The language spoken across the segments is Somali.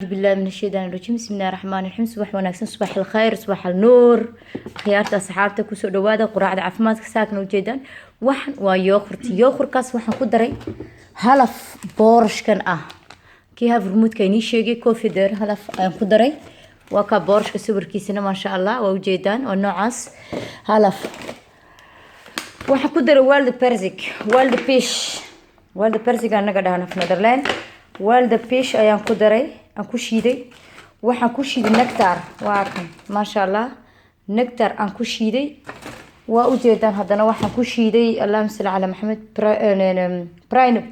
بالله من الشيطان الرجيم بسم الله الرحمن الرحيم صباح وناكسن صباح الخير صباح النور خيارتا أصحابتا كسو دوادا قراعدا عافمادka saakna ujeedaan waxan waa yoogurkaas waxaan ku daray halaf boorashkan ah kii havermudka inii sheegay coffee der halaf ayaan ku daray waa ka boorashka sawirkiisana maasha Allah waa ujeedaan waa noocaas halaf waxaan ku daray wild persik anaga dhahna af Netherland wild fish ayaan ku daray aan ku shiiday waxaan ku shiiday nectar waa kan maasha Allah nectar aan ku shiiday waa u jeedaan hadana waxaan ku shiiday Allahumma salli ala Muhammad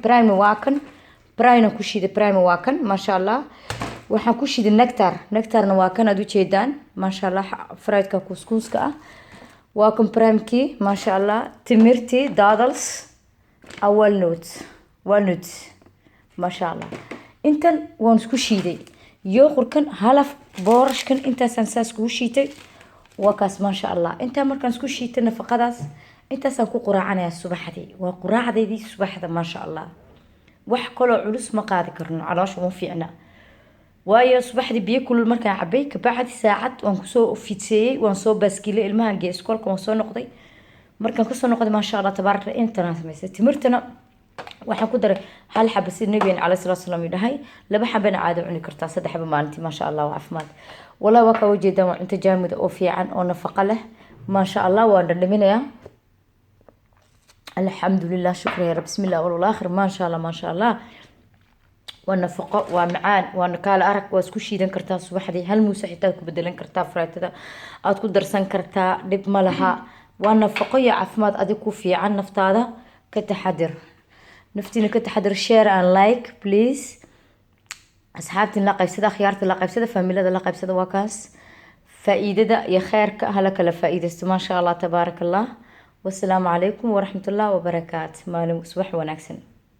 prime waa kan prime ku shiiday prime waa kan maasha Allah waxaan ku shiiday nectarna waa kan aad u jeedaan maasha Allah friedka couscouska ah waa kan primekii maasha Allah timirtii dadals walnuts maasha Allah intan waan isku shiiday yoogurkan halaf boorashkan intaasaan saas kugu shiitay waa kaas maasha Allah intaa markaan isku shiitay nafaqadaas intaasaan ku quraacanayaa subaxdii waa quraacdaydii subaxda maasha Allah wax kaloo culus ma qaadi karno caloosha ma fiicna waayo subaxdii biyo kulul markaan cabay ka bacdi saacad waan kusoo fidseeyay waan soo baaskilay ilmahan geey iskoolka waan soo noqday markaan ka soo noqday maasha Allah tabaaraka intaan sameysay timirtana waxaan ku daray hal xabo si nabiga calaysalaatu wasalaam yidhahay laba xabana caado cuni kartaa saddex xabo maalintii maasha Allah waa caafimaad walaa waa ka wajeedaan waa cunto jaamid oo fiican oo nafaqo leh maasha Allah waan dhadhaminayaa alxamdulillah shukran ya rab bismillah wal aakhir maasha Allah waa nafaqo waa macaan waa kala arag waa isku shiidan kartaa subaxdii hal muus xitaa ku bedelan kartaa fritada aad ku darsan kartaa dib ma laha waa nafaqo iyo caafimaad adig ku fiican naftaada ka taxadir نفتينا كتحضر share and like please أصحابتي لا قيبسده خيارتي لا قيبسده فاميلة لا قيبسده واكاس فائدة يا خيرك هلك لفائدة ما شاء الله تبارك الله والسلام عليكم ورحمة الله وبركاته مالك صباح ونكسن